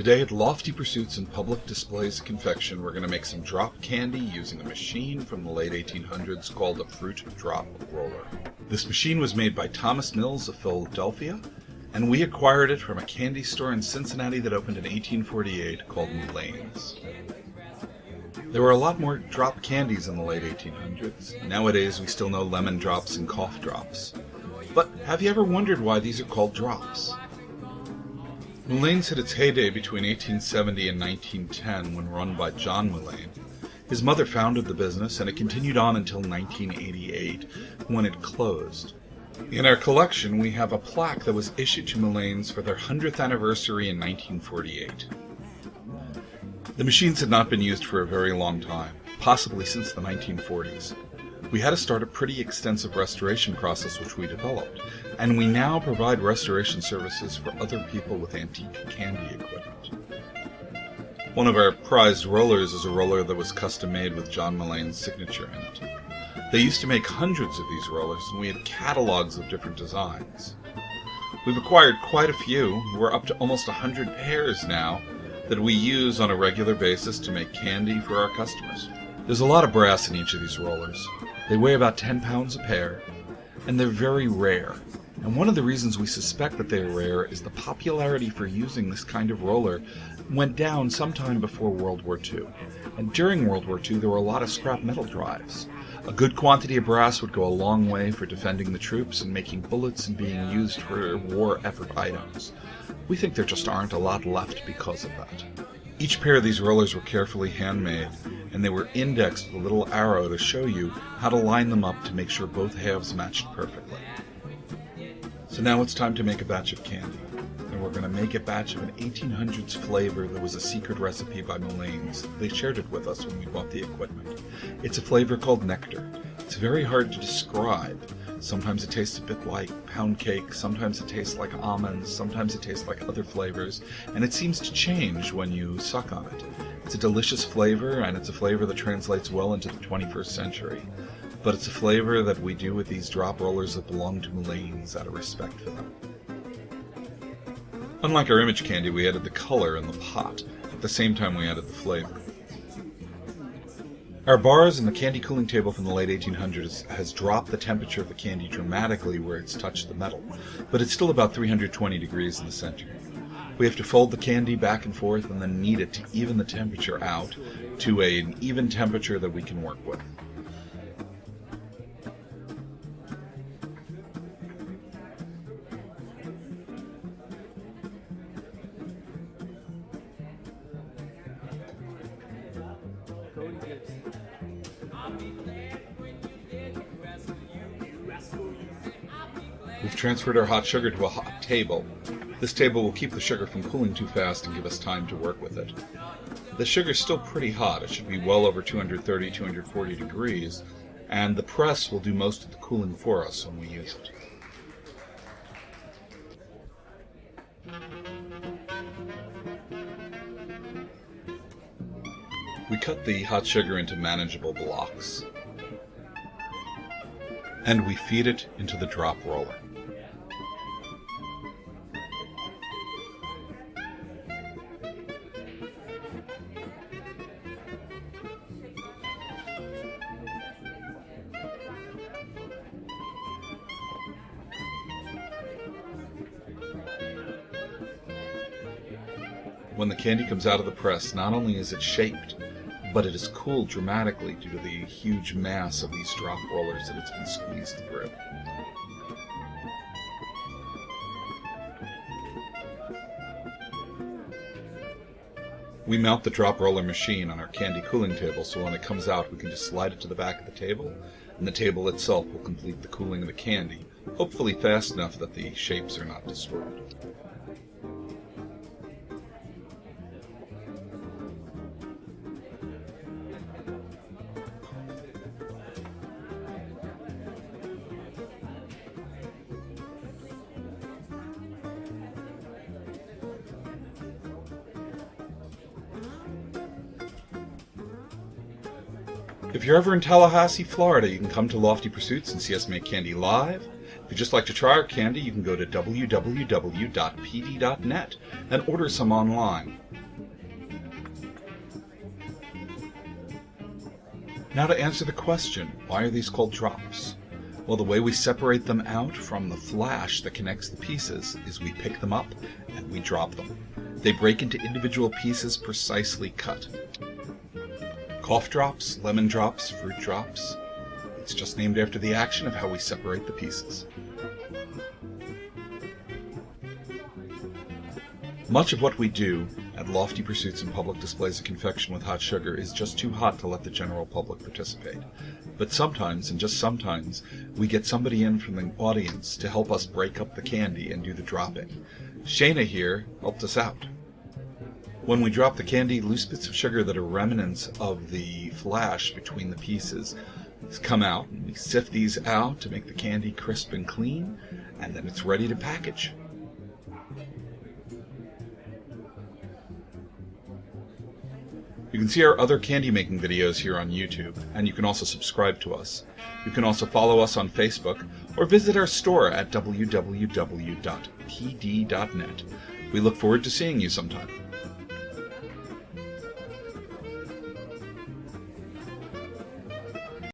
Today at Lofty Pursuits and Public Displays of Confection, we're going to make some drop candy using a machine from the late 1800s called a fruit drop roller. This machine was made by Thomas Mills of Philadelphia, and we acquired it from a candy store in Cincinnati that opened in 1848 called Mullane's. There were a lot more drop candies in the late 1800s. Nowadays we still know lemon drops and cough drops. But have you ever wondered why these are called drops? Mullane's had its heyday between 1870 and 1910 when run by John Mullane. His mother founded the business and it continued on until 1988 when it closed. In our collection we have a plaque that was issued to Mullane's for their 100th anniversary in 1948. The machines had not been used for a very long time, possibly since the 1940s. We had to start a pretty extensive restoration process which we developed, and we now provide restoration services for other people with antique candy equipment. One of our prized rollers is a roller that was custom made with John Mullane's signature in it. They used to make hundreds of these rollers, and we had catalogs of different designs. We've acquired quite a few. We're up to almost 100 pairs now that we use on a regular basis to make candy for our customers. There's a lot of brass in each of these rollers. They weigh about 10 pounds a pair, and they're very rare. And one of the reasons we suspect that they're rare is the popularity for using this kind of roller went down sometime before World War II. And during World War II, there were a lot of scrap metal drives. A good quantity of brass would go a long way for defending the troops and making bullets and being used for war effort items. We think there just aren't a lot left because of that. Each pair of these rollers were carefully handmade, and they were indexed with a little arrow to show you how to line them up to make sure both halves matched perfectly. So now it's time to make a batch of candy, and we're going to make a batch of an 1800s flavor that was a secret recipe by Mullane's. They shared it with us when we bought the equipment. It's a flavor called nectar. It's very hard to describe. Sometimes it tastes a bit like pound cake, sometimes it tastes like almonds, sometimes it tastes like other flavors, and it seems to change when you suck on it. It's a delicious flavor, and it's a flavor that translates well into the 21st century. But it's a flavor that we do with these drop rollers that belong to Mullane's out of respect for them. Unlike our image candy, we added the color in the pot. At the same time we added the flavor. Our bars and the candy cooling table from the late 1800s has dropped the temperature of the candy dramatically where it's touched the metal, but it's still about 320 degrees in the center. We have to fold the candy back and forth and then knead it to even the temperature out to an even temperature that we can work with. We've transferred our hot sugar to a hot table. This table will keep the sugar from cooling too fast and give us time to work with it. The sugar's still pretty hot. It should be well over 230, 240 degrees, and the press will do most of the cooling for us when we use it. We cut the hot sugar into manageable blocks, and we feed it into the drop roller. When the candy comes out of the press, not only is it shaped, but it is cooled dramatically due to the huge mass of these drop rollers that it's been squeezed through. We mount the drop roller machine on our candy cooling table, so when it comes out we can just slide it to the back of the table, and the table itself will complete the cooling of the candy, hopefully fast enough that the shapes are not destroyed. If you're ever in Tallahassee, Florida, you can come to Lofty Pursuits and see us make candy live. If you'd just like to try our candy, you can go to www.pd.net and order some online. Now to answer the question, why are these called drops? Well, the way we separate them out from the flash that connects the pieces is we pick them up and we drop them. They break into individual pieces precisely cut. Cough drops, lemon drops, fruit drops. It's just named after the action of how we separate the pieces. Much of what we do at Lofty Pursuits and Public Displays of Confection with Hot Sugar is just too hot to let the general public participate. But sometimes, and just sometimes, we get somebody in from the audience to help us break up the candy and do the dropping. Shayna here helped us out. When we drop the candy, loose bits of sugar that are remnants of the flash between the pieces come out, and we sift these out to make the candy crisp and clean, and then it's ready to package. You can see our other candy making videos here on YouTube, and you can also subscribe to us. You can also follow us on Facebook, or visit our store at www.pd.net. We look forward to seeing you sometime.